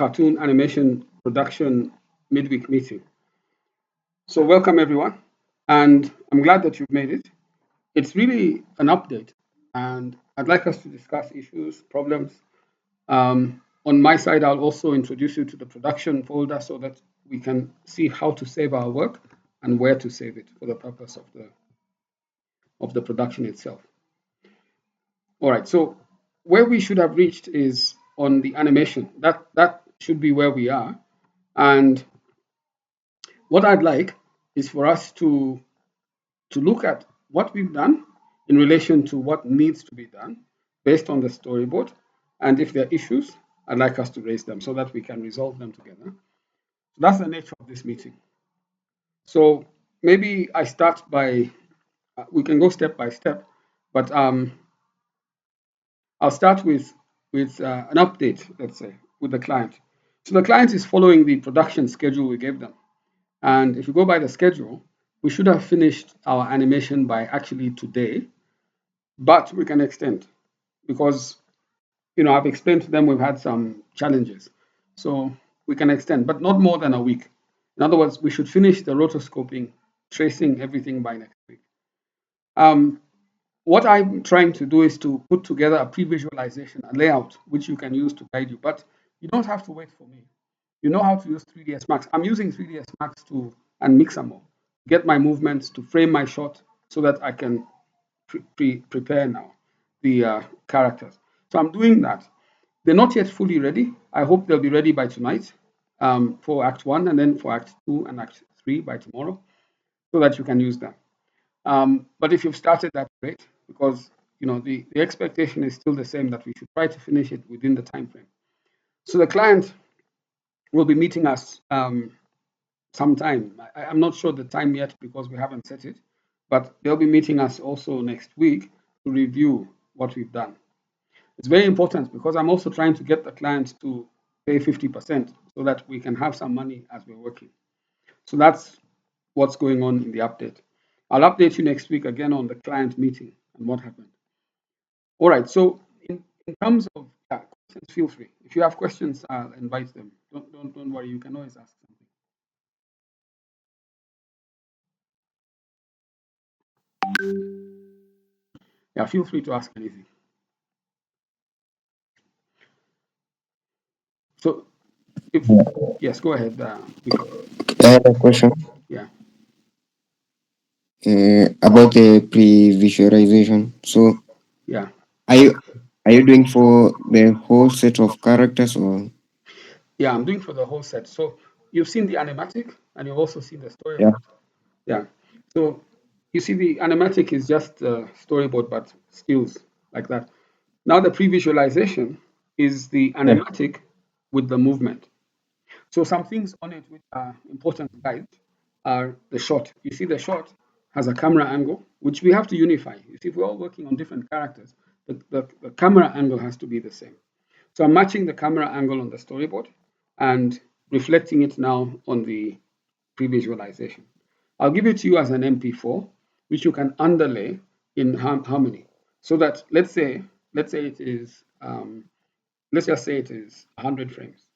cartoon animation production midweek meeting. So welcome everyone, and I'm glad that you've made it. It's really an update, and I'd like us to discuss issues, problems. On my side, I'll also introduce you to the production folder so that we can see how to save our work and where to save it for the purpose of the production itself. All right, so where we should have reached is on the animation. That should be where we are. And what I'd like is for us to look at what we've done in relation to what needs to be done based on the storyboard. And if there are issues, I'd like us to raise them so that we can resolve them together. So that's the nature of this meeting. So maybe I start by, we can go step by step, but I'll start with an update, let's say, with the client. So the client is following the production schedule we gave them. And if you go by the schedule, we should have finished our animation by actually today, but we can extend because, I've explained to them we've had some challenges. So we can extend, but not more than a week. In other words, we should finish the rotoscoping, tracing everything by next week. What I'm trying to do is to put together a pre-visualization, a layout, which you can use to guide you, but you don't have to wait for me. You know how to use 3ds Max. I'm using 3ds Max and Mixamo, get my movements, to frame my shot so that I can prepare now the characters. So I'm doing that. They're not yet fully ready. I hope they'll be ready by tonight for Act 1 and then for Act 2 and Act 3 by tomorrow so that you can use them. But if you've started, that's great because the expectation is still the same, that we should try to finish it within the time frame. So the client will be meeting us sometime. I'm not sure the time yet because we haven't set it, but they'll be meeting us also next week to review what we've done. It's very important because I'm also trying to get the client to pay 50% so that we can have some money as we're working. So that's what's going on in the update. I'll update you next week again on the client meeting and what happened. All right, so in terms of questions, feel free. If you have questions, I'll invite them. Don't worry, you can always ask something. Yeah, feel free to ask anything. So, yes, go ahead. I have a question. Yeah. About the pre-visualization. So, Yeah. are you doing for the whole set of characters or? Yeah, I'm doing for the whole set. So you've seen the animatic and you've also seen the Yeah. storyboard. Yeah. So you see the animatic is just storyboard, but stills like that. Now the pre-visualization is the Yeah. animatic with the movement. So some things on it which are important to guide are the shot. You see the shot has a camera angle, which we have to unify. You see, if we're all working on different characters, the camera angle has to be the same. So I'm matching the camera angle on the storyboard and reflecting it now on the pre-visualization. I'll give it to you as an MP4, which you can underlay in Harmony. So that let's say it is let's just say it is 100 frames.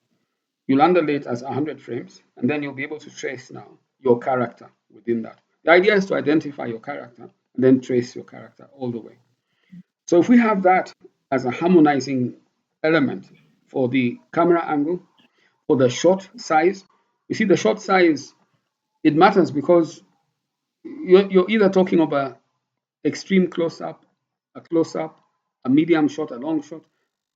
You'll underlay it as 100 frames, and then you'll be able to trace now your character within that. The idea is to identify your character and then trace your character all the way. So if we have that as a harmonizing element for the camera angle, for the shot size, you see the shot size, it matters because you're either talking about extreme close-up, a close-up, a medium shot, a long shot.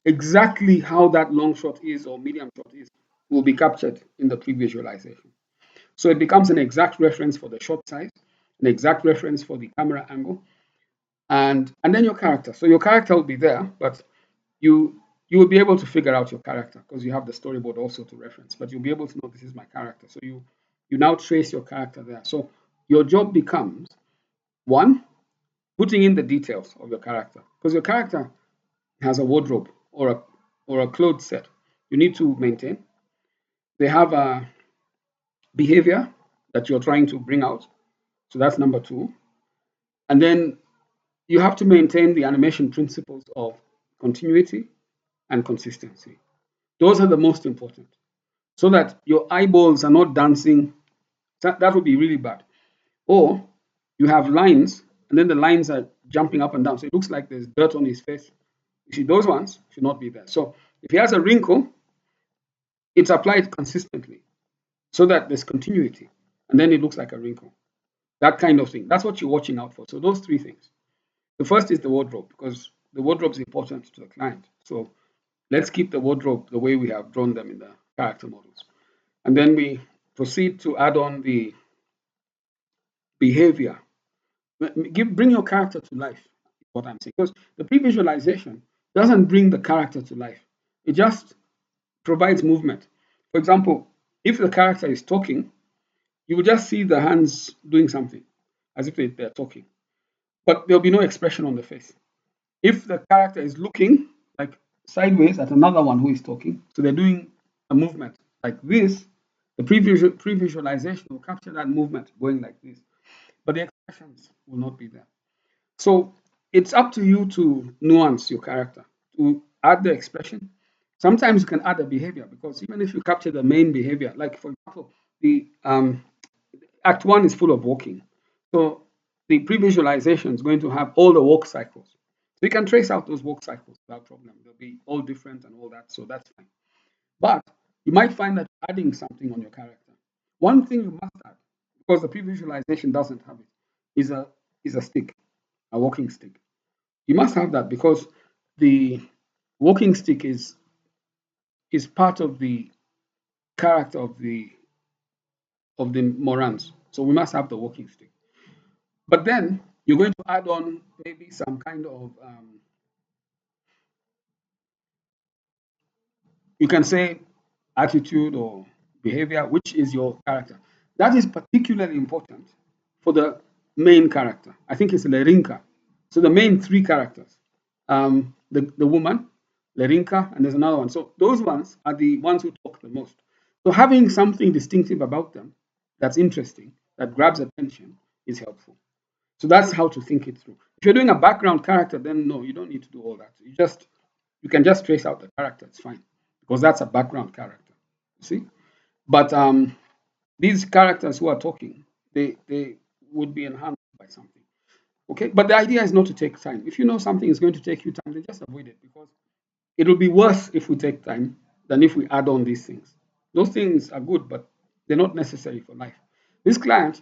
Exactly how that long shot is or medium shot is will be captured in the pre-visualization. So it becomes an exact reference for the shot size, an exact reference for the camera angle, and then your character. So your character will be there, but you will be able to figure out your character because you have the storyboard also to reference. But you'll be able to know this is my character. So you now trace your character there. So your job becomes one, putting in the details of your character because your character has a wardrobe or a clothes set you need to maintain. They have a behavior that you're trying to bring out. So that's number two. And then you have to maintain the animation principles of continuity and consistency. Those are the most important. so that your eyeballs are not dancing. That would be really bad. Or you have lines, and then the lines are jumping up and down. So it looks like there's dirt on his face. You see, those ones should not be there. So if he has a wrinkle, it's applied consistently so that there's continuity, and then it looks like a wrinkle. That kind of thing. That's what you're watching out for. So those three things. The first is the wardrobe, because the wardrobe is important to the client. So let's keep the wardrobe the way we have drawn them in the character models. And then we proceed to add on the behavior. Bring your character to life, is what I'm saying. Because the pre-visualization doesn't bring the character to life. It just provides movement. For example, if the character is talking, you will just see the hands doing something as if they're talking, but there'll be no expression on the face. If the character is looking like sideways at another one who is talking, so they're doing a movement like this, the pre-visualization will capture that movement going like this, but the expressions will not be there. So it's up to you to nuance your character, to add the expression. Sometimes you can add a behavior, because even if you capture the main behavior, like for example, the Act 1 is full of walking. So the pre-visualization is going to have all the walk cycles. So you can trace out those walk cycles without problem. They'll be all different and all that, so that's fine. But you might find that adding something on your character. One thing you must add, because the pre-visualization doesn't have it, is a stick, a walking stick. You must have that because the walking stick is part of the character of the Morans. So we must have the walking stick. But then you're going to add on maybe some kind of, you can say attitude or behavior, which is your character. That is particularly important for the main character. I think it's Lerinka. So the main three characters, the woman, Lerinka, and there's another one. So those ones are the ones who talk the most. So having something distinctive about them that's interesting, that grabs attention, is helpful. So that's how to think it through. If you're doing a background character, then no, you don't need to do all that. You can just trace out the character. It's fine because that's a background character. You see, but these characters who are talking, they would be enhanced by something. Okay, but the idea is not to take time. If you know something is going to take you time, then just avoid it because it will be worse if we take time than if we add on these things. Those things are good, but they're not necessary for life. This client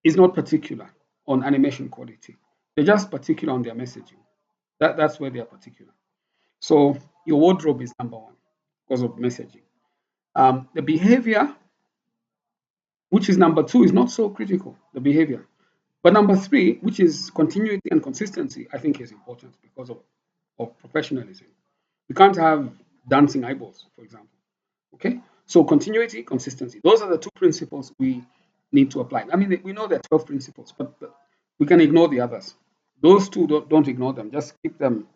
is not particular on animation quality. They're just particular on their messaging. That's where they are particular. So your wardrobe is number one because of messaging. The behavior, which is number two, is not so critical, the behavior. But number three, which is continuity and consistency, I think is important because of professionalism. You can't have dancing eyeballs, for example. Okay? So continuity, consistency. Those are the two principles we need to apply. I mean, we know there are 12 principles, but we can ignore the others. Those two, don't ignore them. Just keep them.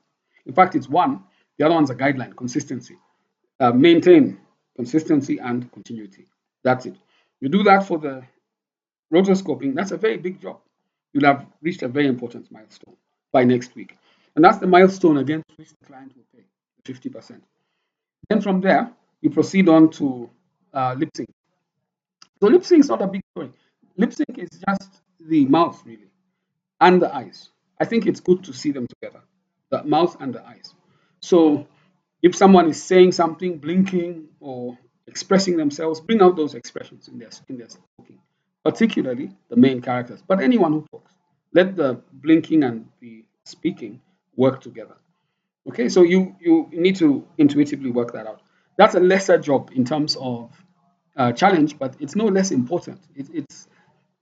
In fact, it's one. The other one's a guideline, consistency. Maintain consistency and continuity. That's it. You do that for the rotoscoping, that's a very big job. You'll have reached a very important milestone by next week. And that's the milestone against which the client will pay 50%. Then from there, you proceed on to lip sync. So lip sync is not a big story. Lip sync is just the mouth, really, and the eyes. I think it's good to see them together, the mouth and the eyes. So if someone is saying something, blinking or expressing themselves, bring out those expressions in their talking, particularly the main characters. But anyone who talks, let the blinking and the speaking work together. Okay, so you need to intuitively work that out. That's a lesser job in terms of challenge, but it's no less important. It's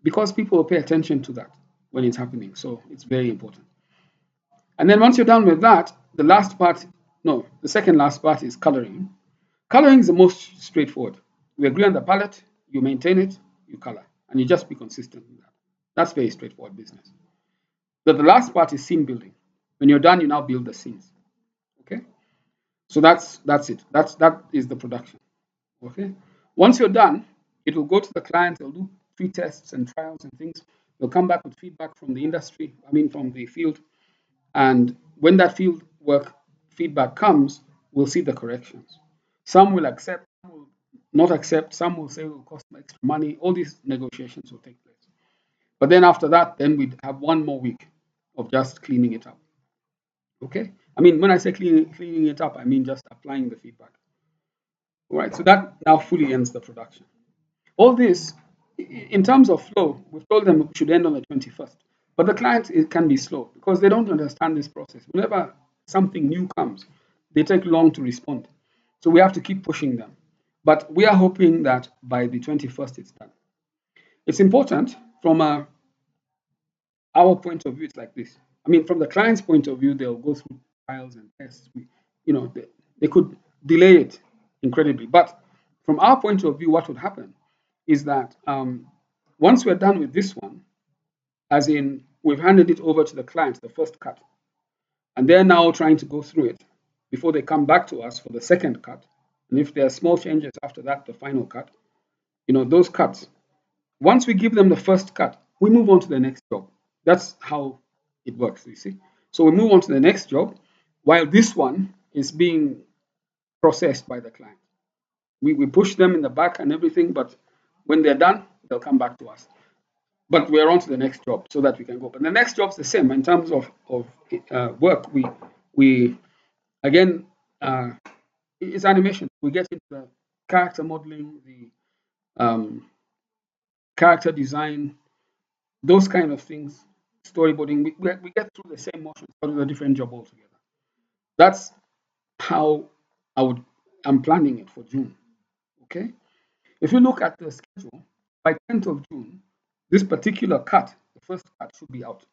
because people pay attention to that when it's happening, so it's very important. And then once you're done with that, the last part, no, the second last part is coloring. Coloring is the most straightforward. We agree on the palette, you maintain it, you color, and you just be consistent with that. That's very straightforward business. The last part is scene building. When you're done, you now build the scenes. Okay, so that's it. That is the production. Okay, once you're done, it will go to the client. They'll do pre-tests and trials and things. They'll come back with feedback from the industry. I mean, from the field. And when that field work feedback comes, we'll see the corrections. Some will accept, some will not accept. Some will say it will cost extra money. All these negotiations will take place. But then after that, then we'd have one more week of just cleaning it up. Okay? I mean, when I say cleaning it up, I mean just applying the feedback. All right, so that now fully ends the production. All this, in terms of flow, we've told them it should end on the 21st. But the client it can be slow because they don't understand this process. Whenever something new comes, they take long to respond. So we have to keep pushing them. But we are hoping that by the 21st it's done. It's important from our point of view, it's like this. I mean, from the client's point of view, they'll go through trials and tests. They could delay it incredibly. But from our point of view, what would happen is that once we're done with this one, as in we've handed it over to the client, the first cut, and they're now trying to go through it before they come back to us for the second cut. And if there are small changes after that, the final cut, those cuts, once we give them the first cut, we move on to the next job. That's how it works, you see. So we move on to the next job while this one is being processed by the client. We push them in the back and everything, but when they're done, they'll come back to us. But we're on to the next job so that we can go. But the next job's the same in terms of work. We again, it's animation. We get into the character modeling, the character design, those kind of things, storyboarding. We get through the same motions, but with a different job altogether. That's how I'm planning it for June. Okay. If you look at the schedule, by 10th of June, this particular cut, the first cut, should be out.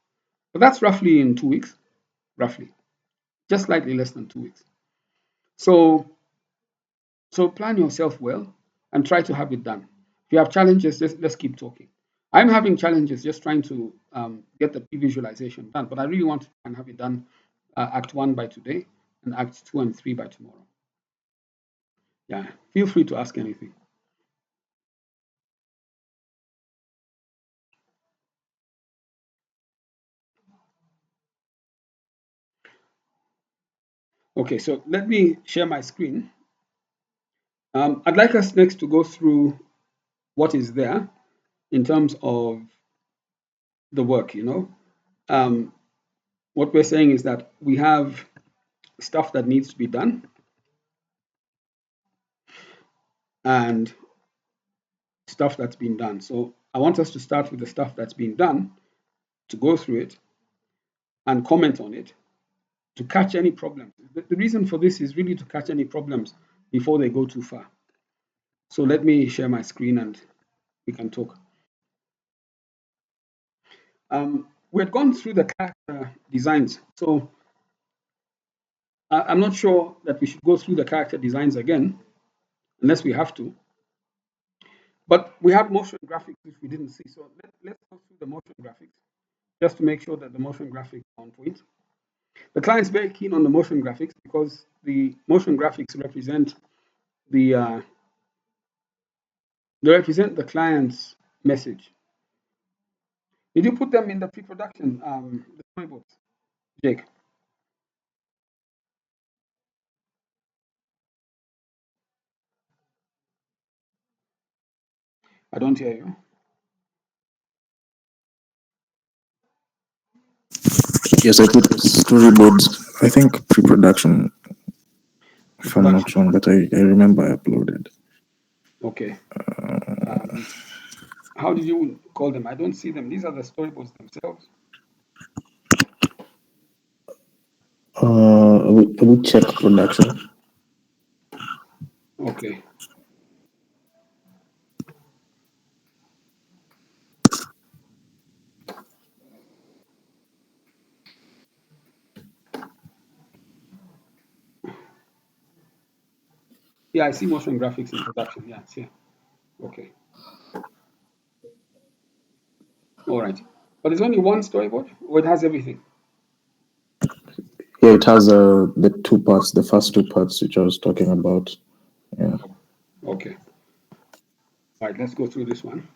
But that's roughly in 2 weeks, roughly, just slightly less than 2 weeks. So, so plan yourself well and try to have it done. If you have challenges, let's keep talking. I'm having challenges just trying to get the pre-visualization done, but I really want to try and have it done Act 1 by today and Act 2 and 3 by tomorrow. Yeah, feel free to ask anything. Okay, so let me share my screen. I'd like us next to go through what is there in terms of the work, What we're saying is that we have stuff that needs to be done and stuff that's been done. So I want us to start with the stuff that's been done, to go through it and comment on it, to catch any problems. The reason for this is really to catch any problems before they go too far. So let me share my screen and we can talk. We had gone through the character designs. So I'm not sure that we should go through the character designs again, unless we have to. But we have motion graphics which we didn't see. So let's go through the motion graphics just to make sure that the motion graphics are on point. The client's very keen on the motion graphics because the motion graphics represent the client's message. Did you put them in the pre-production the storyboards, Jake? I don't hear you. Yes, I put storyboards. I think pre-production, if I'm not Pre-production. wrong, but I remember I uploaded. Okay. How did you call them? I don't see them. These are the storyboards themselves. I would check production. Okay. Yeah, I see motion graphics in production. Yeah, it's here. Okay. All right. But there's only one storyboard, or it has everything? Yeah, it has the two parts, the first two parts which I was talking about. Yeah. Okay. All right, let's go through this one.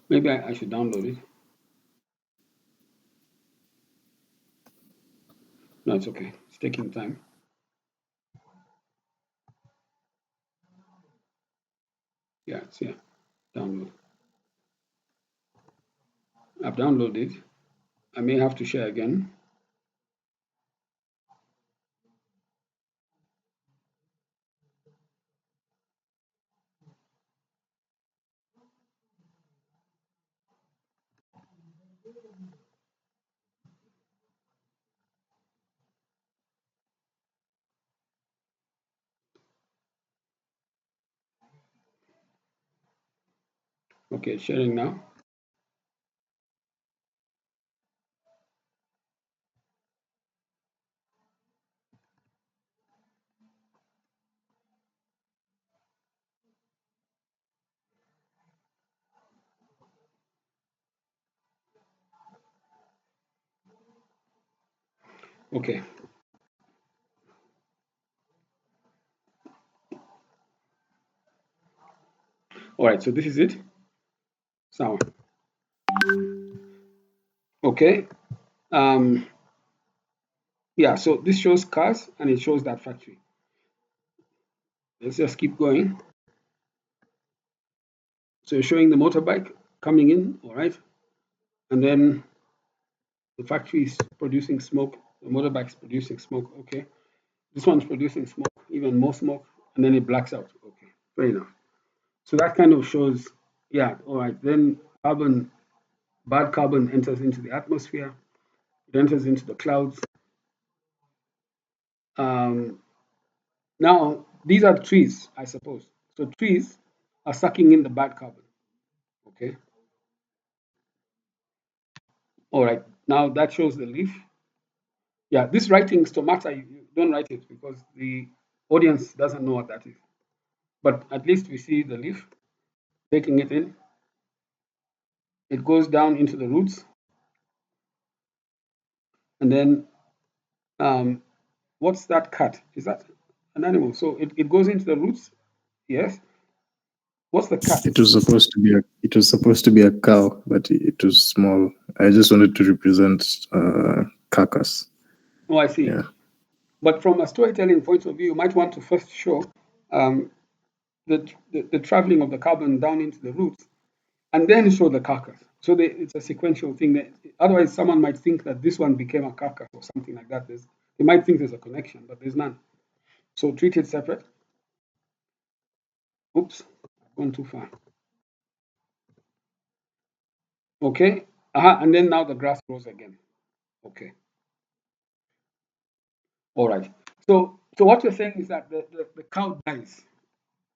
Maybe I should download it. No, it's okay. It's taking time. Yeah, it's here. Download. I've downloaded. I may have to share again. Okay, sharing now. Okay. All right, so this is it. So, okay. Um, yeah, so this shows cars and it shows that factory. Let's just keep going. So you're showing the motorbike coming in, all right? And then the factory is producing smoke. The motorbike is producing smoke. Okay. This one's producing smoke, even more smoke, and then it blacks out. Okay, fair enough. So that kind of shows, yeah, all right. Then carbon, bad carbon enters into the atmosphere. It enters into the clouds. Um, Now these are trees, I suppose. So trees are sucking in the bad carbon. Okay. All right. Now that shows the leaf. Yeah, this writing stomata, you don't write it because the audience doesn't know what that is. But at least we see the leaf taking it in. It goes down into the roots, and then um, what's that cat? Is that an animal? So it goes into the roots. Yes. What's the cat? It was supposed to be a cow, but it was small. I just wanted to represent carcass. Oh, I see. Yeah. But from a storytelling point of view, you might want to first show um, the traveling of the carbon down into the roots and then show the carcass. So it's a sequential thing. That, otherwise, someone might think that this one became a carcass or something like that. They might think there's a connection, but there's none. So treat it separate. Oops, I've gone too far. Okay, and then now the grass grows again. Okay, all right. So what you're saying is that the cow dies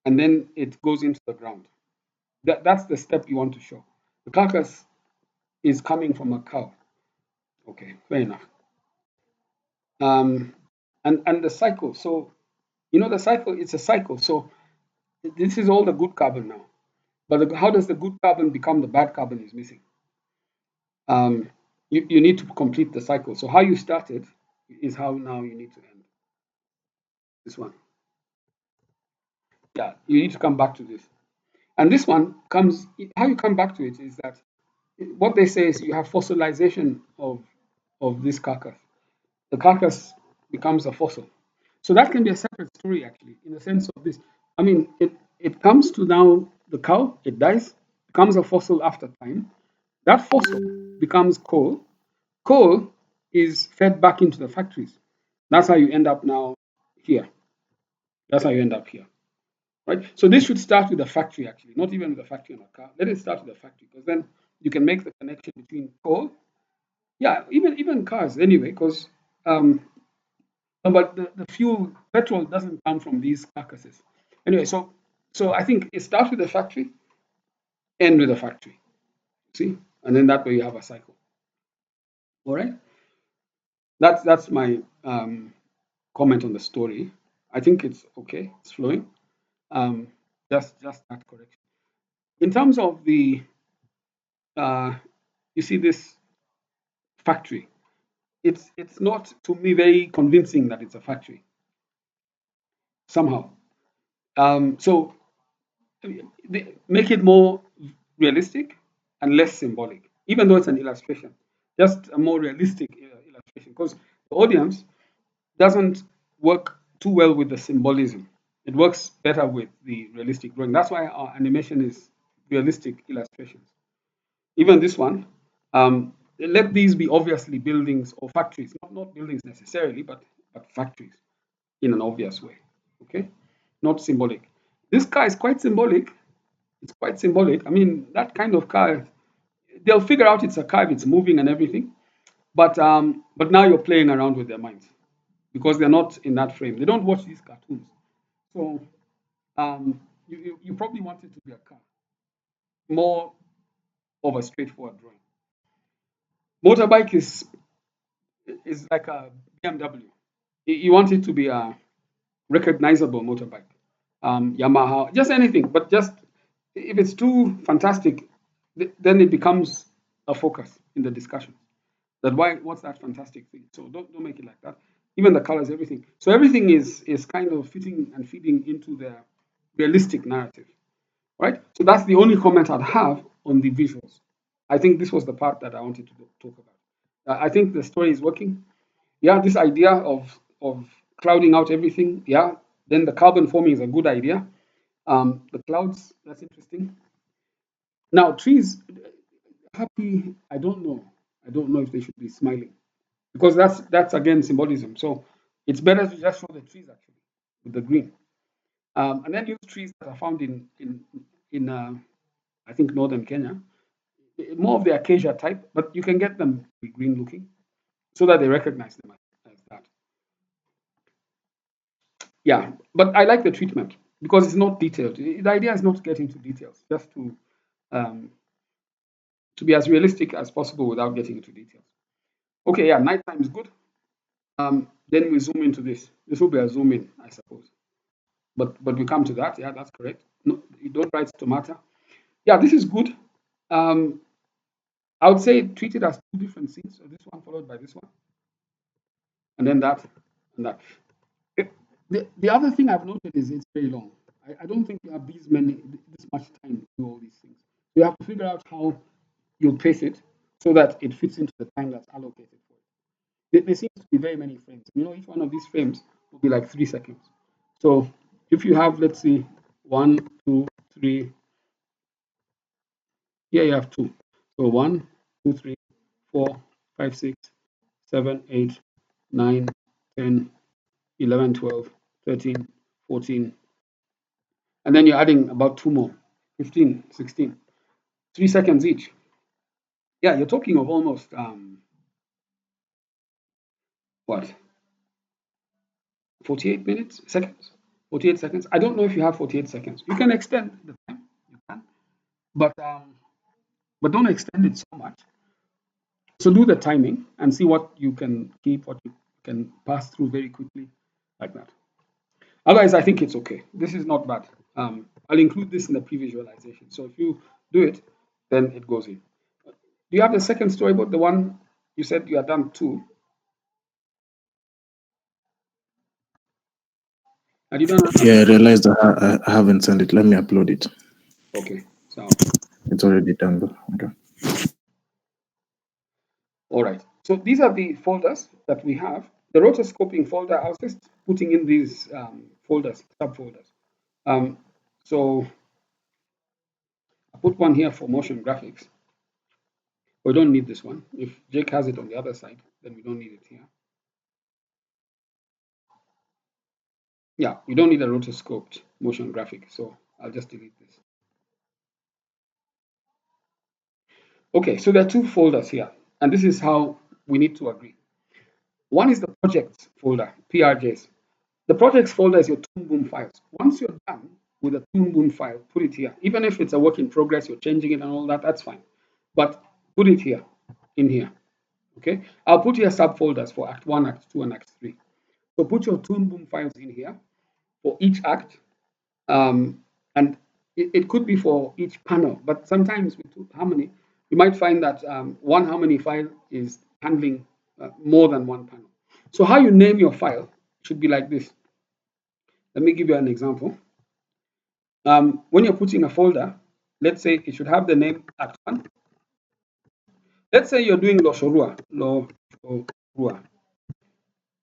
and then it goes into the ground. That's the step you want to show. The carcass is coming from a cow. Okay, fair enough. Um, and the cycle. So the cycle. It's a cycle. So this is all the good carbon now. But how does the good carbon become the bad carbon is missing? Um, you need to complete the cycle. So how you started is how now you need to end this one. Yeah, you need to come back to this. And this one comes. How you come back to it is that what they say is you have fossilization of this carcass. The carcass becomes a fossil. So that can be a separate story, actually, in the sense of this. I mean, it comes to now the cow, it dies, becomes a fossil after time. That fossil becomes coal. Coal is fed back into the factories. That's how you end up now here. That's how you end up here, right? So this should start with the factory, actually, not even with the factory on a car. Let it start with the factory, because then you can make the connection between coal, yeah, even cars anyway, because but the fuel, petrol doesn't come from these carcasses. Anyway, so I think it starts with the factory, end with the factory. See, and then that way you have a cycle. All right, that's my comment on the story. I think it's okay. It's flowing. Um, just that correction. In terms of the, uh, you see this factory. It's not to me very convincing that it's a factory somehow. So make it more realistic and less symbolic, even though it's an illustration, just a more realistic illustration, because the audience doesn't work too well with the symbolism. It works better with the realistic drawing. That's why our animation is realistic illustrations. Even this one, let these be obviously buildings or factories, not buildings necessarily, but factories in an obvious way. Okay, not symbolic. This car is quite symbolic. It's quite symbolic. I mean, that kind of car, they'll figure out it's a car if it's moving and everything. But now you're playing around with their minds because they're not in that frame. They don't watch these cartoons. So you probably want it to be a car, more of a straightforward drawing. Motorbike is like a BMW. You want it to be a recognizable motorbike, Yamaha, just anything. But just if it's too fantastic, then it becomes a focus in the discussion. That what's that fantastic thing? So don't make it like that. Even the colors, everything. So everything is kind of fitting and feeding into the realistic narrative, right? So that's the only comment I'd have on the visuals. I think this was the part that I wanted to talk about. I think the story is working. Yeah, this idea of clouding out everything. Yeah, then the carbon forming is a good idea. The clouds, that's interesting. Now trees, happy. I don't know. I don't know if they should be smiling because that's again symbolism. So it's better to just show the trees actually with the green, and then use trees that are found in I think northern Kenya, more of the acacia type, but you can get them to be green looking so that they recognize them as that. Yeah, but I like the treatment because it's not detailed. The idea is not to get into details, just um, to be as realistic as possible without getting into details. Okay, yeah, nighttime is good. Then we zoom into this. This will be a zoom in, I suppose. But we come to that. Yeah, that's correct. No, you don't write tomato. Yeah, this is good. Um, I would say treat it as two different scenes. So this one followed by this one, and then that and that. The other thing I've noted is it's very long. I don't think you have this much time to do all these things. You have to figure out how you'll pace it so that it fits into the time that's allocated for it. There seems to be very many frames. You know, each one of these frames will be like 3 seconds. So if you have, let's see, 1, 2, 3, here you have two. So 1, 2, 3, 4, 5, 6, 7, 8, 9, 10, 11, 12, 13, 14, and then you're adding about two more, 15, 16, 3 seconds each. Yeah, you're talking of almost what, 48 minutes, seconds, 48 seconds. I don't know if you have 48 seconds. You can extend the time, you can, but um, but don't extend it so much. So do the timing and see what you can keep, what you can pass through very quickly, like that. Otherwise, I think it's okay. This is not bad. I'll include this in the pre-visualization. So if you do it, then it goes in. Do you have the second storyboard, the one you said you had done two? Had you done Yeah, I realized I haven't sent it. Let me upload it. Okay, so It's already done though. Okay. all right. So these are the folders that we have. The rotoscoping folder, I was just putting in these folders, subfolders. Um, so I put one here for motion graphics. We don't need this one. If Jake has it on the other side, then we don't need it here. Yeah, we don't need a rotoscoped motion graphic, so I'll just delete this. Okay, so there are two folders here, and this is how we need to agree. One is the projects folder, PRJs. The projects folder is your Toon Boom files. Once you're done with a Toon Boom file, put it here. Even if it's a work in progress, you're changing it and all that, that's fine. But put it here, in here. Okay, I'll put here subfolders for Act 1, Act 2, and Act 3. So put your Toon Boom files in here for each act. And it could be for each panel, but sometimes with Harmony, you might find that one Harmony file is handling more than one panel. So how you name your file should be like this. Let me give you an example. When you're putting a folder, let's say it should have the name Act 1. Let's say you're doing Loshorua.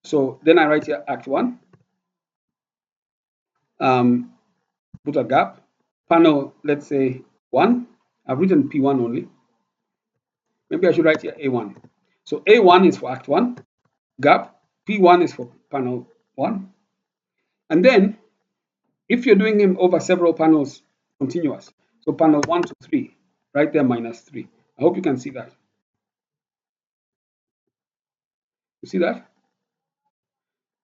So then I write here Act 1. Put a gap. Panel, let's say 1. I've written P1 only. Maybe I should write here A1. So A1 is for Act 1, gap. P1 is for panel 1. And then, if you're doing them over several panels continuous, so panel 1 to 3, right there -3. I hope you can see that. You see that?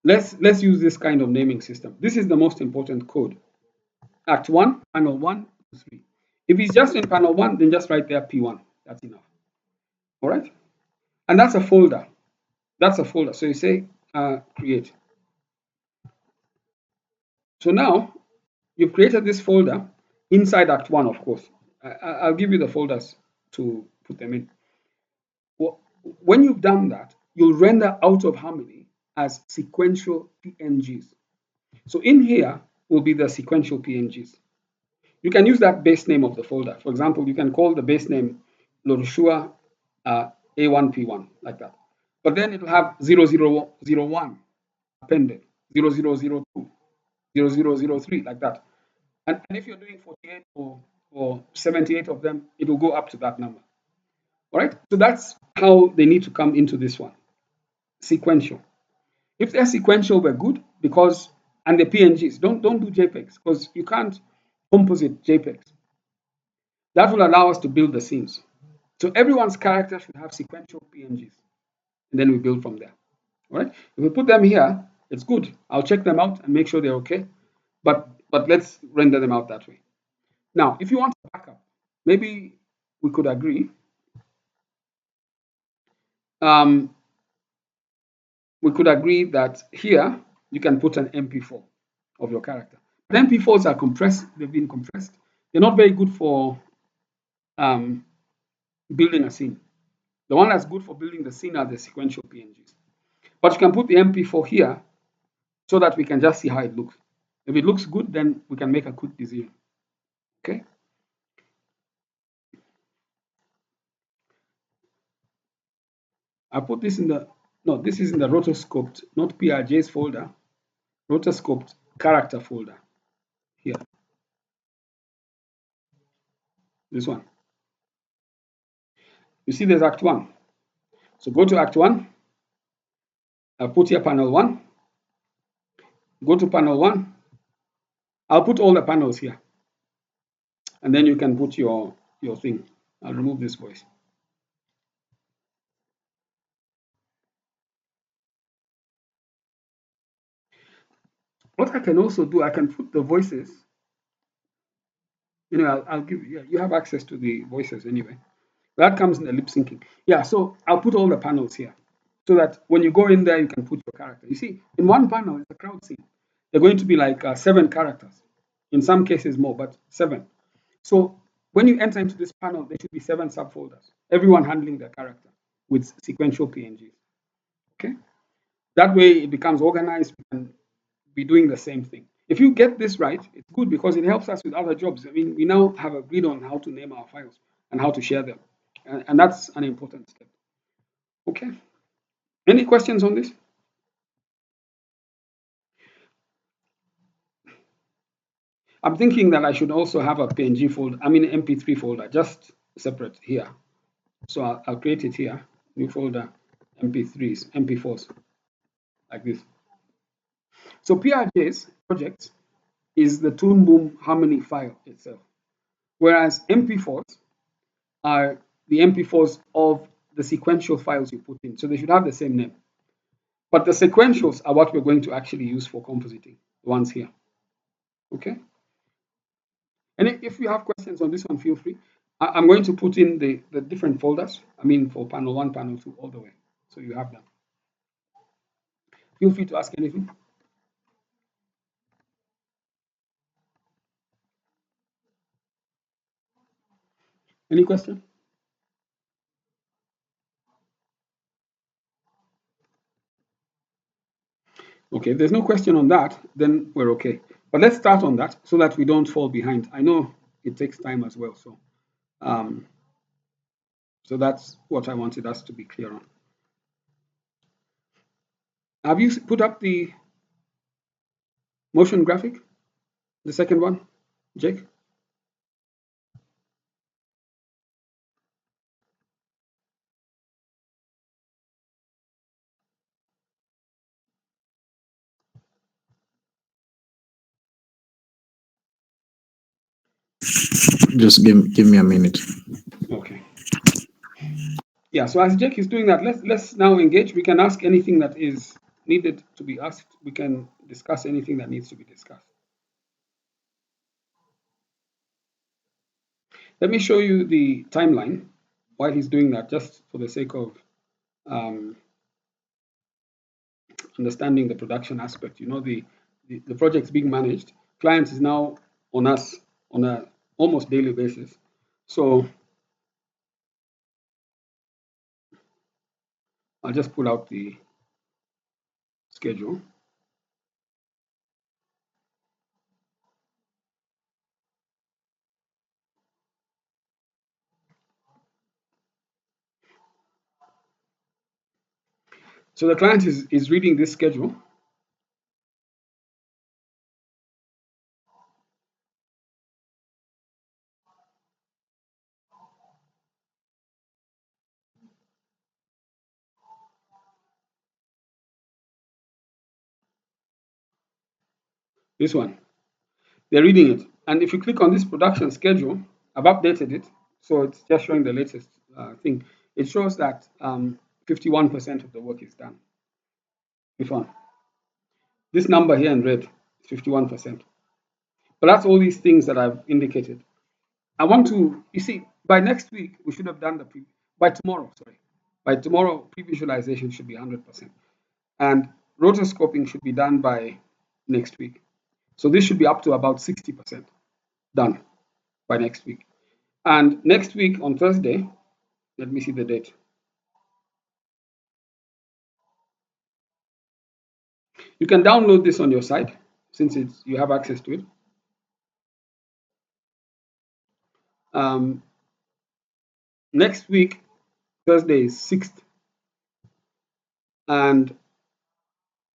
Let's use this kind of naming system. This is the most important code. Act 1, panel 1 to 3. If it's just in panel 1, then just write there P1. That's enough. All right? And that's a folder. That's a folder. So you say create. So now you've created this folder inside Act 1, of course. I'll give you the folders to put them in. Well, when you've done that, you'll render out of Harmony as sequential PNGs. So in here will be the sequential PNGs. You can use that base name of the folder. For example, you can call the base name Lorushua A1P1, like that. But then it will have 0001 appended, 0002, 0003, like that. And if you're doing 48 or 78 of them, it will go up to that number. All right, so that's how they need to come into this one, sequential. If they're sequential, we're good, because, and the PNGs, don't do JPEGs, because you can't composite JPEGs. That will allow us to build the scenes. So everyone's character should have sequential PNGs, and then we build from there. All right, if we put them here, it's good. I'll check them out and make sure they're okay, but let's render them out that way. Now, if you want a backup, maybe we could agree. We could agree that here you can put an MP4 of your character. But MP4s are compressed, they've been compressed. They're not very good for building a scene. The one that's good for building the scene are the sequential PNGs. But you can put the MP4 here so that we can just see how it looks. If it looks good, then we can make a quick decision. Okay? I put this in the, no, this is in the rotoscoped, not PRJ's folder, rotoscoped character folder here. This one. You see there's Act 1. So go to Act 1. I'll put here panel 1. Go to panel 1. I'll put all the panels here. And then you can put your thing. I'll remove this voice. What I can also do, I can put the voices. You know, I'll give you, you have access to the voices anyway. That comes in the lip syncing. Yeah, so I'll put all the panels here so that when you go in there, you can put your character. You see, in one panel, it's a crowd scene. They're going to be like 7 characters. In some cases more, but 7. So when you enter into this panel, there should be 7 subfolders, everyone handling their character with sequential PNGs. Okay? That way it becomes organized and be doing the same thing. If you get this right, it's good because it helps us with other jobs. I mean, we now have agreed on how to name our files and how to share them. And that's an important step. Okay. Any questions on this? I'm thinking that I should also have a PNG folder, I mean MP3 folder, just separate here. So I'll create it here, new folder, MP3s, MP4s, like this. So PRJ's project is the Toon Boom Harmony file itself, whereas MP4s are the MP4s of the sequential files you put in. So they should have the same name. But the sequentials are what we're going to actually use for compositing, the ones here. Okay? And if you have questions on this one, feel free. I'm going to put in the different folders, I mean for panel 1, panel 2, all the way. So you have them. Feel free to ask anything. Any question? Okay, if there's no question on that, then we're okay. But let's start on that so that we don't fall behind. I know it takes time as well, so that's what I wanted us to be clear on. Have you put up the motion graphic? The second one, Jake? Just give me a minute. Okay. Yeah, so as Jake is doing that, let's now engage. We can ask anything that is needed to be asked. We can discuss anything that needs to be discussed. Let me show you the timeline while he's doing that, just for the sake of um, understanding the production aspect. You know, the project's being managed. Clients is now on us on a almost daily basis. So I'll just pull out the schedule. So the client is reading this schedule. This one. They're reading it. And if you click on this production schedule, I've updated it. So it's just showing the latest thing. It shows that 51% of the work is done. If on this number here in red is 51%. But that's all these things that I've indicated. I want to, you see, by next week, we should have done by tomorrow, sorry. By tomorrow, pre-visualization should be 100%. And rotoscoping should be done by next week. So this should be up to about 60% done by next week. And next week on Thursday, let me see the date. You can download this on your site since you have access to it. Um, Next week, Thursday is 6th, and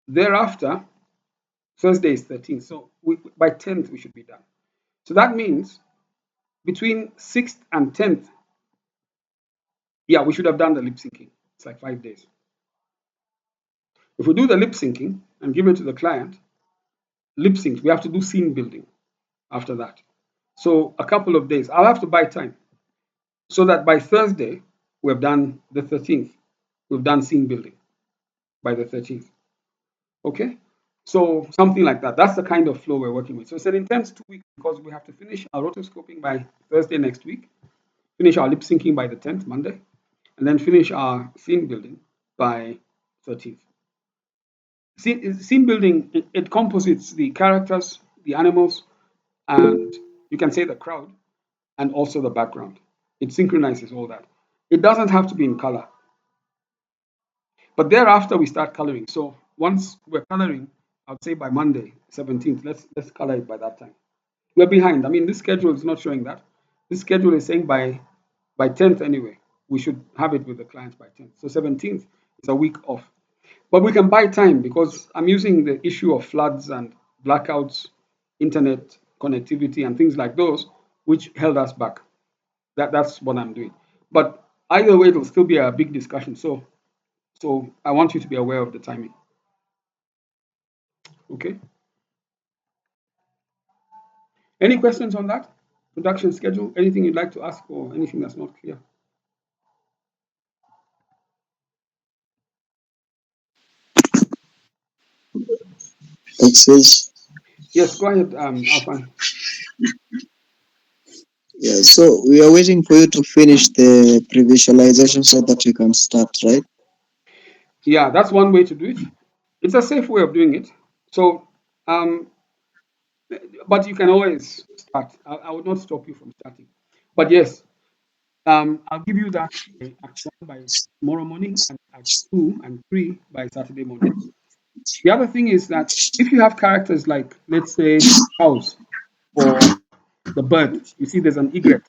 thereafter, Thursday is 13th. So by 10th, we should be done. So that means between 6th and 10th, yeah, we should have done the lip syncing. It's like 5 days. If we do the lip syncing and give it to the client, lip sync, we have to do scene building after that. So a couple of days. I'll have to buy time so that by Thursday, we've done the 13th. We've done scene building by the 13th. Okay? So something like that. That's the kind of flow we're working with. So it's an intense 2 weeks because we have to finish our rotoscoping by Thursday next week, finish our lip syncing by the 10th, Monday, and then finish our scene building by 13th. Scene building, it composites the characters, the animals, and you can say the crowd, and also the background. It synchronizes all that. It doesn't have to be in color. But thereafter, we start coloring. So once we're coloring, I'd say by Monday, 17th, let's color it by that time. We're behind. I mean, this schedule is not showing that. This schedule is saying by 10th anyway. We should have it with the clients by 10th. So 17th is a week off. But we can buy time because I'm using the issue of floods and blackouts, internet connectivity, and things like those, which held us back. That's what I'm doing. But either way, it'll still be a big discussion. So I want you to be aware of the timing. Okay. Any questions on that? Production schedule? Anything you'd like to ask or anything that's not clear? Access. Yes, go ahead, Alfan. Yeah, so we are waiting for you to finish the pre-visualization so that we can start, right? Yeah, that's one way to do it. It's a safe way of doing it. So, um, but you can always start. I would not stop you from starting. But yes, I'll give you that by Act 1 by tomorrow morning and Act 2 and 3 by Saturday morning. The other thing is that if you have characters like, let's say, cows or the bird, you see there's an egret.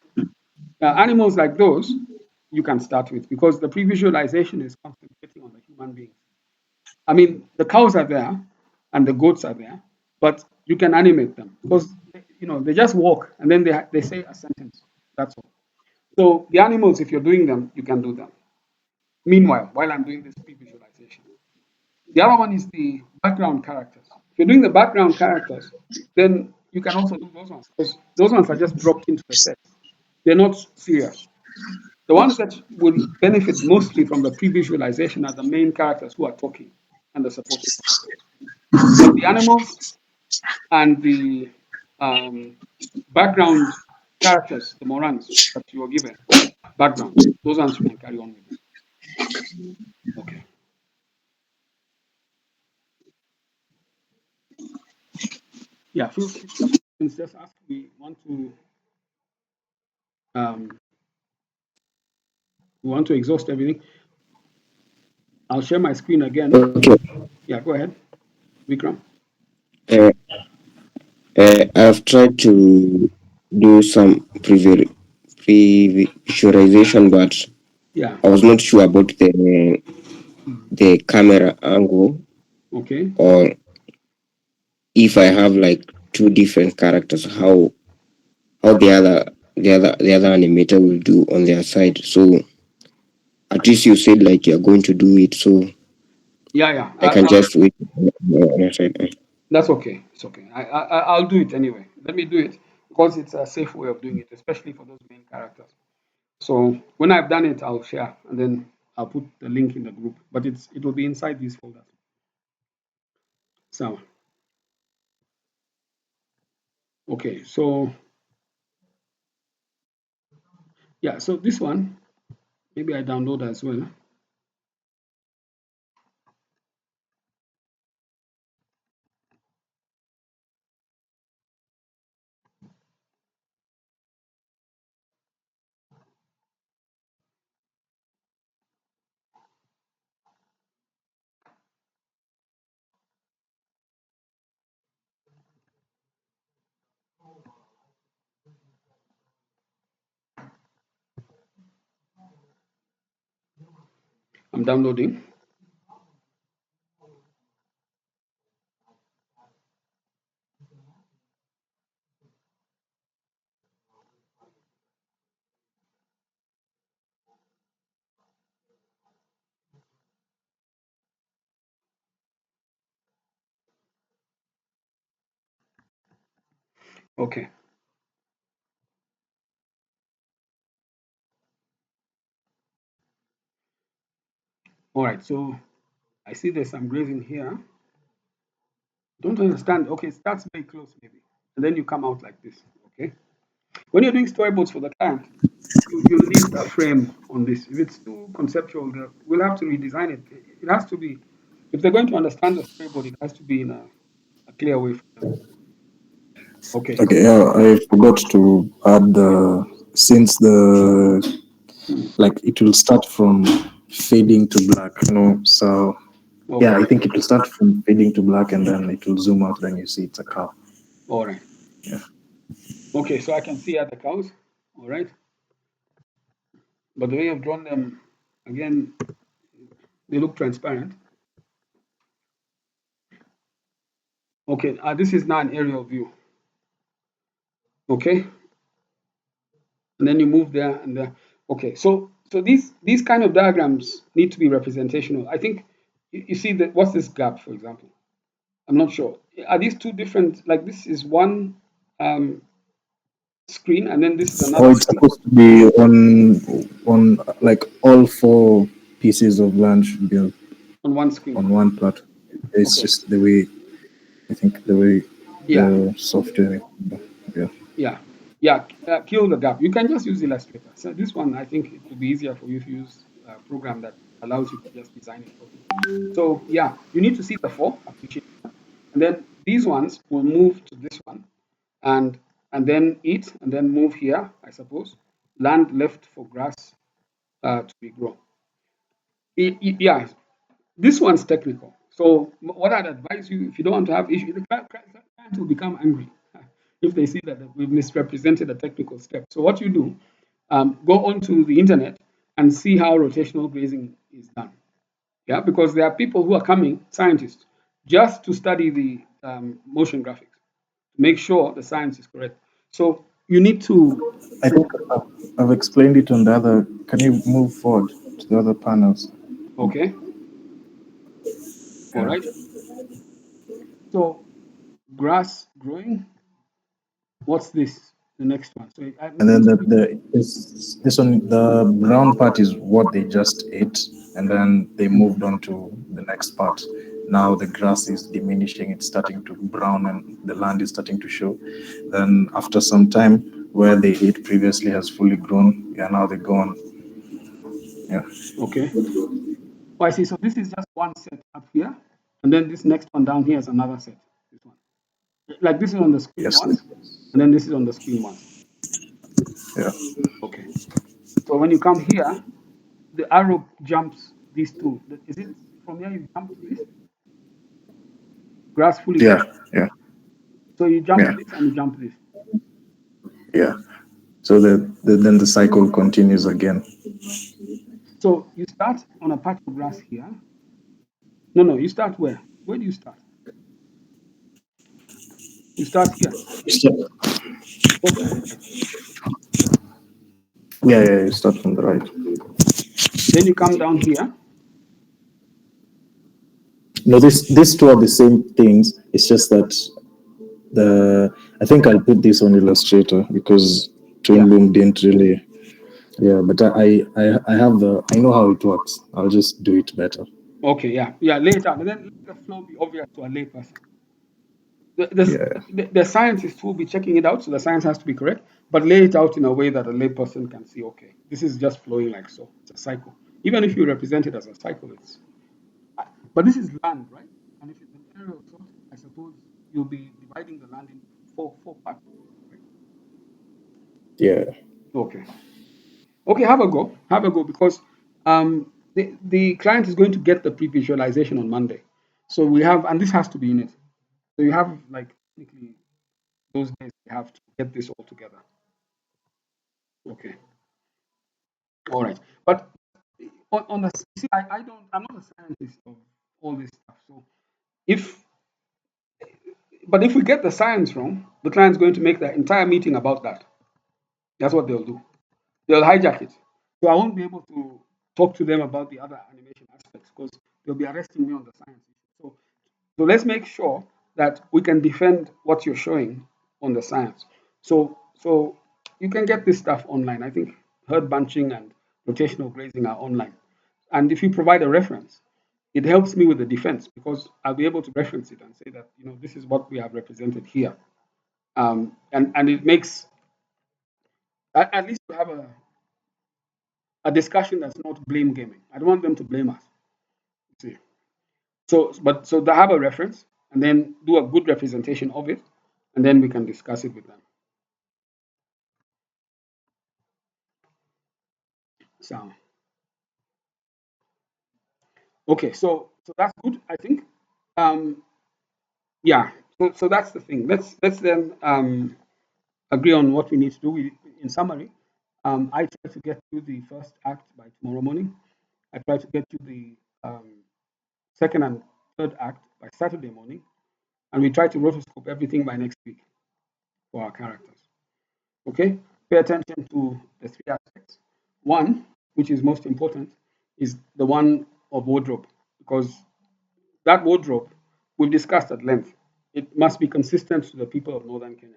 Animals like those, you can start with because the pre-visualization is concentrating on the human being. I mean, the cows are there and the goats are there, but you can animate them because they just walk and then they say a sentence. That's all. So the animals, if you're doing them, you can do them. Meanwhile, while I'm doing this pre-visualization. The other one is the background characters. If you're doing the background characters, then you can also do those ones because those ones are just dropped into the set. They're not serious. The ones that will benefit mostly from the pre-visualization are the main characters who are talking and the supporting characters. But the animals and the um, background characters, the morans that you were given, background, those ones you can carry on with them. Okay. Yeah, feel free to have questions, just ask. Um, we want to exhaust everything. I'll share my screen again. Okay. Yeah, go ahead, Vikram. Uh, I've tried to do some pre-visualization, but Yeah. I was not sure about the camera angle, Okay. or if I have like two different characters, how the other animator will do on their side. So at least you said like you're going to do it, so Yeah, yeah. I can just wait on your side. That's okay. It's okay. I'll do it anyway. Let me do it because it's a safe way of doing it, especially for those main characters. So when I've done it, I'll share and then I'll put the link in the group. But it will be inside these folders. So okay. So yeah. So this one maybe I download as well. I'm downloading. Okay. All right. So I see there's some grazing here. Don't understand. Okay, it starts very close maybe, and then you come out like this. Okay. When you're doing storyboards for the client, you need a frame on this. If it's too conceptual, we'll have to redesign it. It has to be, if they're going to understand the storyboard, it has to be in a clear way for them. Okay. Okay, yeah, I forgot to add the since the like it will start from fading to black, So yeah, I Okay. think it will start from fading to black and then it will zoom out, then you see it's a cow. All right. Yeah. Okay. So I can see at the cows. All right. But the way I've drawn them, again, they look transparent. Okay. This is now an aerial view. Okay. And then you move there and there. Okay, so these kind of diagrams need to be representational. I think you see that what's this gap, for example? I'm not sure. Are these two different? Like this is one screen, and then this is Or another it's screen supposed to be on like all four pieces of land should be on one screen. on one platform. It's Okay. just the way I think the way Yeah, the software. Yeah. yeah, yeah. Kill the gap. You can just use Illustrator. So this one, I think it will be easier for you to use a program that allows you to just design it properly. So yeah, you need to see the four. Appreciate that. And then these ones will move to this one, and then eat, and then move here. I suppose land left for grass to be grown. Yeah, this one's technical. So what I'd advise you, if you don't want to have issue, the client will become angry if they see that we've misrepresented a technical step. So what you do, go onto the internet and see how rotational grazing is done. Yeah, because there are people who are coming, scientists, just to study the motion graphics. to make sure the science is correct. So you need to, I think I've explained it on the other. Can you move forward to the other panels? okay, all Yeah. right. So grass growing, what's this? The next one. So I'm And going then to, this one, the brown part is what they just ate, and then they moved on to the next part. Now the grass is diminishing; it's starting to brown, and the land is starting to show. Then after some time, where they ate previously has fully grown. Yeah, now they go on. Yeah, okay. Oh, I see. So this is just one set up here, and then this next one down here is another set. This one, like this is on the screen yes, once, and then this is on the screen once. yeah, Okay. So when you come here, the arrow jumps these two. Is it from here you jump to this? Grass fully yeah, grown. yeah, So you jump yeah, this and you jump this. yeah. So then the cycle continues again. So you start on a patch of grass here. No, no, you start where? Where do you start? You start here. So- Start from the right. yeah, you start from the right. Then you come down here. No, these two are the same things. It's just that the I think I'll put this on Illustrator because Yeah. Toon Boom didn't really. Yeah, but I have I know how it works. I'll just do it better. Okay, yeah. Yeah, lay it out. And then let the flow be obvious to a layperson. Yeah, The scientist will be checking it out, so the science has to be correct, but lay it out in a way that a layperson can see, okay, this is just flowing like so. It's a cycle. Even if you represent it as a cycle, but this is land, right? And if it's an area of sort, I suppose you'll be dividing the land into four parts, right? yeah, Okay. Okay, have a go. Have a go because the client is going to get the pre-visualization on Monday. So we have, and this has to be in it. So you have like technically those days we have to get this all together. Okay. All right. But on the see, I'm not a scientist of all this stuff. So if but if we get the science wrong, the client's going to make the entire meeting about that. That's what they'll do. They'll hijack it. So I won't be able to talk to them about the other animation aspects because they'll be arresting me on the science. So let's make sure that we can defend what you're showing on the science. So you can get this stuff online. I think herd bunching and rotational grazing are online. And if you provide a reference, it helps me with the defense because I'll be able to reference it and say that this is what we have represented here. And it makes at least to have a discussion that's not blame gaming. I don't want them to blame us. See. So they have a reference and then do a good representation of it, and then we can discuss it with them. So okay, so that's good, I think. Um, yeah. So that's the thing. Let's then agree on what we need to do. In summary, I try to get to the first act by tomorrow morning. I try to get to the second and third act by Saturday morning, and we try to rotoscope everything by next week for our characters. Okay, pay attention to the three aspects. One, which is most important, is the one of wardrobe, because that wardrobe we've discussed at length. It must be consistent to the people of northern Kenya.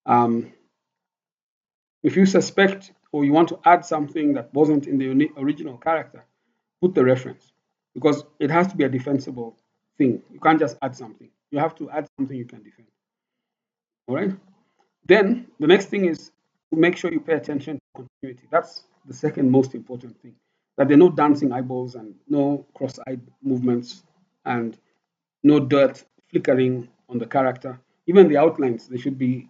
Um, if you suspect or you want to add something that wasn't in the original character, put the reference because it has to be a defensible thing. You can't just add something. You have to add something you can defend. All right. Then the next thing is to make sure you pay attention to continuity. That's the second most important thing. That there are no dancing eyeballs and no cross-eyed movements and no dirt flickering on the character. Even the outlines, they should be.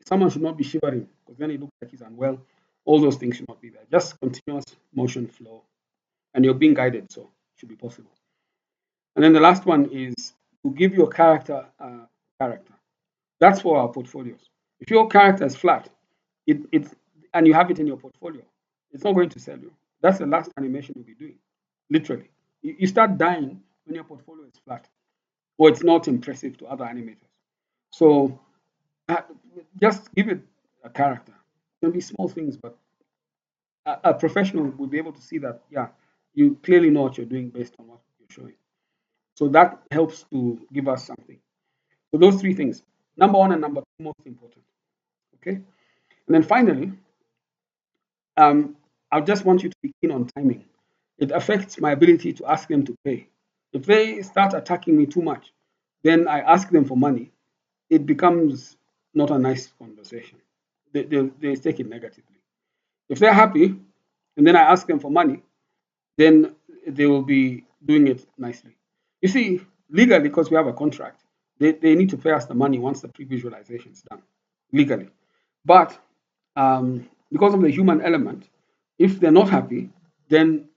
Someone should not be shivering because then it looks like he's unwell. All those things should not be there. Just continuous motion flow, and you're being guided, so it should be possible. And then the last one is to give your character a character. That's for our portfolios. If your character is flat, it and you have it in your portfolio, it's not going to sell you. That's the last animation you'll be doing. Literally. You start dying when your portfolio is flat or it's not impressive to other animators. So just give it a character. It can be small things, but a professional will be able to see that, yeah, you clearly know what you're doing based on what you're showing. So that helps to give us something. So those three things, number one and number two, most important. Okay. And then finally, I just want you to be keen on timing. It affects my ability to ask them to pay. If they start attacking me too much, then I ask them for money. It becomes not a nice conversation. They take it negatively. If they're happy, and then I ask them for money, then they will be doing it nicely. You see, legally, because we have a contract, they need to pay us the money once the pre-visualization is done, legally. But because of the human element, if they're not happy, then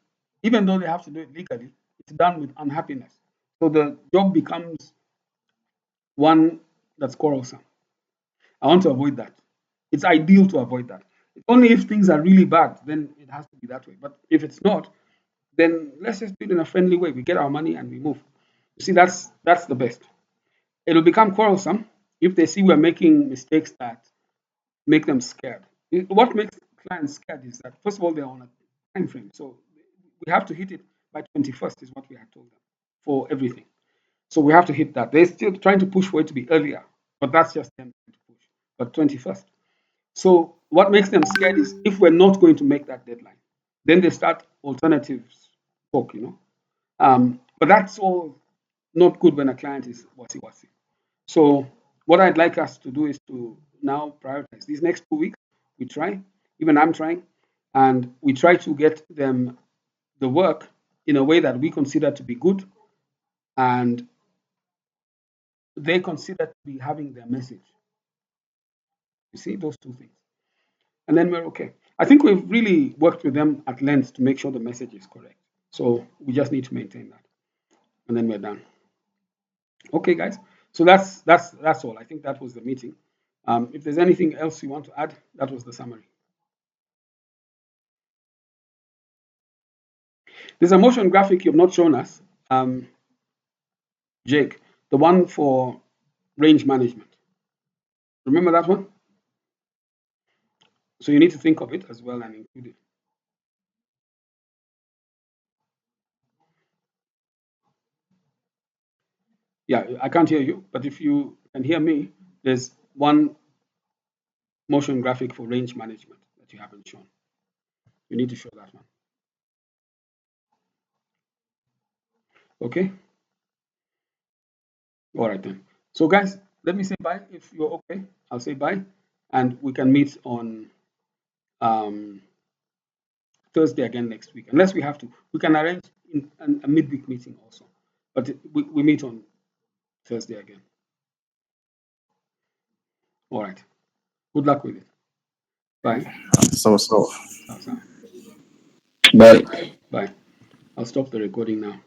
even though they have to do it legally, it's done with unhappiness. So the job becomes one that's quarrelsome. I want to avoid that. It's ideal to avoid that. Only if things are really bad, then it has to be that way. But if it's not, then let's just do it in a friendly way. We get our money and we move. You see, that's the best. It'll become quarrelsome if they see we're making mistakes that make them scared. What makes clients scared is that first of all they're on a time frame, so we have to hit it by 21st is what we had told them for everything. So we have to hit that. They're still trying to push for it to be earlier, but that's just them trying to push. But 21st. So what makes them scared is if we're not going to make that deadline, then they start alternatives talk, but that's all not good when a client is wasi. So what I'd like us to do is to now prioritize these next 2 weeks. We try, even I'm trying, and we try to get them the work in a way that we consider to be good and they consider to be having their message. You see, those two things. And then we're okay. I think we've really worked with them at length to make sure the message is correct. So we just need to maintain that. And then we're done. Okay, guys. So that's all. I think that was the meeting. If there's anything else you want to add, that was the summary. There's a motion graphic you've not shown us, Jake, the one for range management. Remember that one? So you need to think of it as well and include it. Yeah, I can't hear you, but if you can hear me, there's one motion graphic for range management that you haven't shown. You need to show that one. Okay? All right then. So guys, let me say bye. If you're okay, I'll say bye. And we can meet on Thursday again next week. Unless we have to. We can arrange a midweek meeting also. But we meet on Thursday again. All right. Good luck with it. Bye. So. Awesome. But Bye. I'll stop the recording now.